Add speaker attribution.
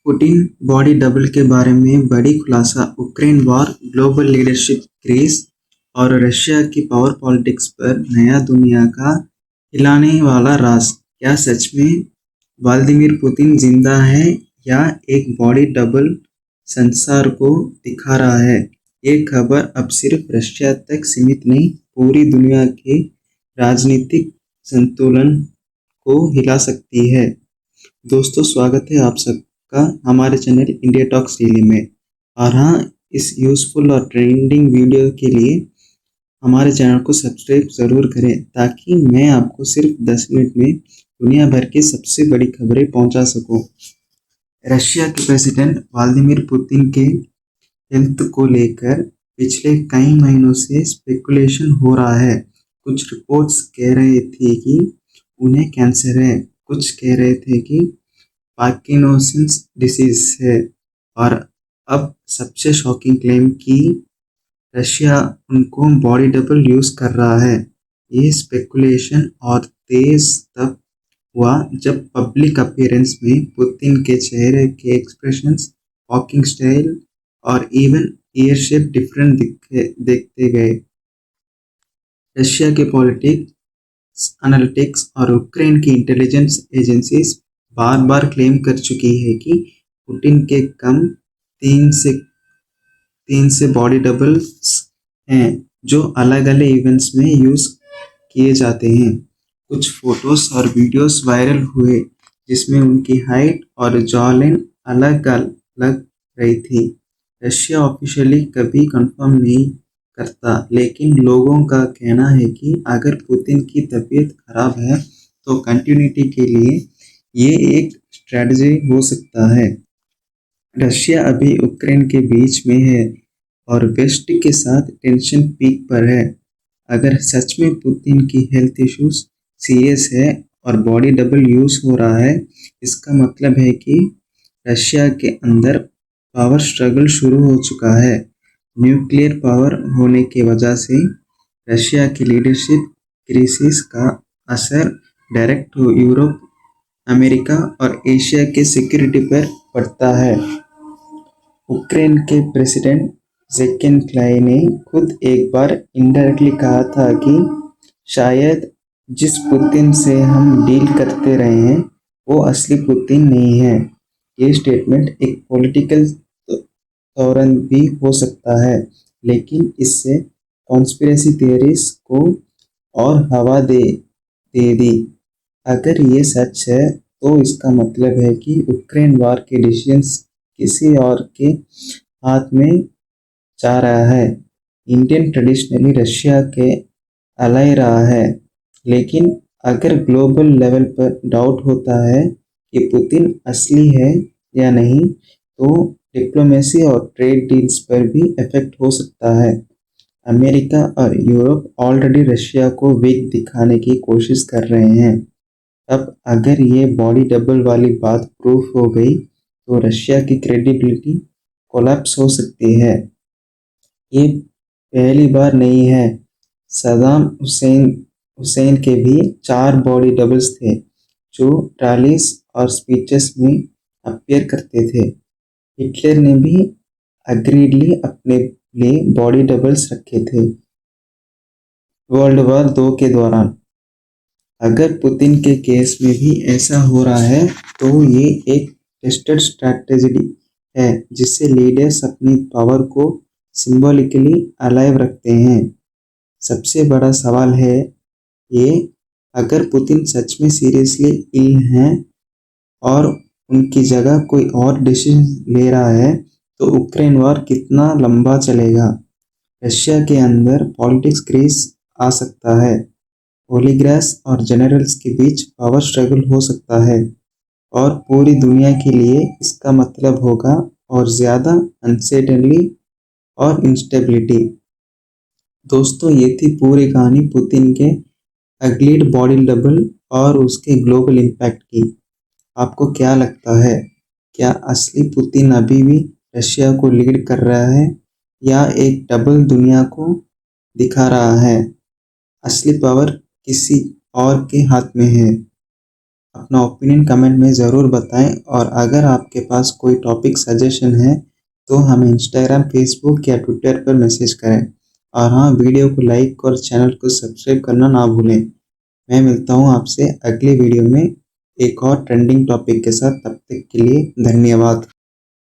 Speaker 1: Putin body double के बारे में बड़ी खुलासा, Ukraine war, global leadership craze और रशिया की पावर पॉलिटिक्स पर नया दुनिया का हिलाने वाला राज। क्या सच में व्लादिमीर पुतिन जिंदा है या एक बॉडी डबल संसार को दिखा रहा है? ये खबर अब सिर्फ रशिया तक सीमित नहीं, पूरी दुनिया के राजनीतिक संतुलन को हिला सकती है। दोस्तों, स्वागत है आप सबका हमारे चैनल इंडिया टॉक्स डेली में। और हाँ, इस यूज़फुल और ट्रेंडिंग वीडियो के लिए हमारे चैनल को सब्सक्राइब ज़रूर करें ताकि मैं आपको सिर्फ 10 मिनट में दुनिया भर की सबसे बड़ी खबरें पहुंचा सकूं। रशिया के प्रेसिडेंट व्लादिमीर पुतिन के हेल्थ को लेकर पिछले कई महीनों से स्पेकुलेशन हो रहा है। कुछ रिपोर्ट्स कह रहे थे कि उन्हें कैंसर है, कुछ कह रहे थे कि पार्किंसंस डिसीज है, और अब सबसे शॉकिंग क्लेम कि रशिया उनको बॉडी डबल यूज कर रहा है। ये स्पेकुलेशन और तेज तब हुआ जब पब्लिक अपीयरेंस में पुतिन के चेहरे के एक्सप्रेशंस, वॉकिंग स्टाइल और इवन ईयर शेप डिफरेंट देखते गए। रशिया के पॉलिटिक्स एनालिटिक्स और यूक्रेन की इंटेलिजेंस एजेंसीज बार बार क्लेम कर चुकी है कि पुतिन के कम तीन से बॉडी डबल्स हैं जो अलग अलग इवेंट्स में यूज किए जाते हैं। कुछ फोटोज और वीडियोस वायरल हुए जिसमें उनकी हाइट और जॉलाइन अलग अलग रही थी। रशिया ऑफिशियली कभी कंफर्म नहीं करता, लेकिन लोगों का कहना है कि अगर पुतिन की तबीयत खराब है तो कंटिन्यूटी के लिए ये एक स्ट्रेटजी हो सकता है। रशिया अभी यूक्रेन के बीच में है और वेस्ट के साथ टेंशन पीक पर है। अगर सच में पुतिन की हेल्थ इश्यूज सीरियस है और बॉडी डबल यूज हो रहा है, इसका मतलब है कि रशिया के अंदर पावर स्ट्रगल शुरू हो चुका है। न्यूक्लियर पावर होने की वजह से रशिया की लीडरशिप क्राइसिस का असर डायरेक्ट यूरोप, अमेरिका और एशिया के सिक्योरिटी पर पड़ता है। यूक्रेन के प्रेसिडेंट ज़ेलेंस्की ने खुद एक बार इनडायरेक्टली कहा था कि शायद जिस पुतिन से हम डील करते रहे हैं वो असली पुतिन नहीं है। ये स्टेटमेंट एक पॉलिटिकल तोरन भी हो सकता है, लेकिन इससे कॉन्स्पिरेसी थियरीज को और हवा दे दी। अगर ये सच है तो इसका मतलब है कि यूक्रेन वॉर के डिसीजंस किसी और के हाथ में जा रहा है। इंडियन ट्रेडिशनली रशिया के अलाय रहा है, लेकिन अगर ग्लोबल लेवल पर डाउट होता है कि पुतिन असली है या नहीं, तो डिप्लोमेसी और ट्रेड डील्स पर भी इफेक्ट हो सकता है। अमेरिका और यूरोप ऑलरेडी रशिया को वीक दिखाने की कोशिश कर रहे हैं। अब अगर ये बॉडी डबल वाली बात प्रूफ हो गई तो रशिया की क्रेडिबिलिटी कोलैप्स हो सकती है। ये पहली बार नहीं है। सद्दाम हुसैन के भी 4 बॉडी डबल्स थे जो रैलीज और स्पीचेस में अपीयर करते थे। हिटलर ने भी अग्रीडली अपने लिए बॉडी डबल्स रखे थे वर्ल्ड वॉर 2 के दौरान। अगर पुतिन के केस में भी ऐसा हो रहा है तो ये एक टेस्टेड स्ट्रैटेजी है जिससे लीडर्स अपनी पावर को सिंबॉलिकली अलाइव रखते हैं। सबसे बड़ा सवाल है ये, अगर पुतिन सच में सीरियसली इल हैं और उनकी जगह कोई और डिसीजन ले रहा है तो यूक्रेन वॉर कितना लंबा चलेगा। रशिया के अंदर पॉलिटिक्स क्राइसिस आ सकता है। ओलिगार्क्स और जनरल्स के बीच पावर स्ट्रगल हो सकता है और पूरी दुनिया के लिए इसका मतलब होगा और ज़्यादा अनसर्टेनिटी और इंस्टेबिलिटी। दोस्तों, ये थी पूरी कहानी पुतिन के अगली बॉडी डबल और उसके ग्लोबल इम्पैक्ट की। आपको क्या लगता है? क्या असली पुतिन अभी भी रशिया को लीड कर रहा है या एक डबल दुनिया को दिखा रहा है? असली पावर किसी और के हाथ में है। अपना ओपिनियन कमेंट में ज़रूर बताएं और अगर आपके पास कोई टॉपिक सजेशन है तो हमें इंस्टाग्राम, फेसबुक या ट्विटर पर मैसेज करें। और हाँ, वीडियो को लाइक और चैनल को सब्सक्राइब करना ना भूलें। मैं मिलता हूँ आपसे अगली वीडियो में एक और ट्रेंडिंग टॉपिक के साथ। तब तक के लिए धन्यवाद।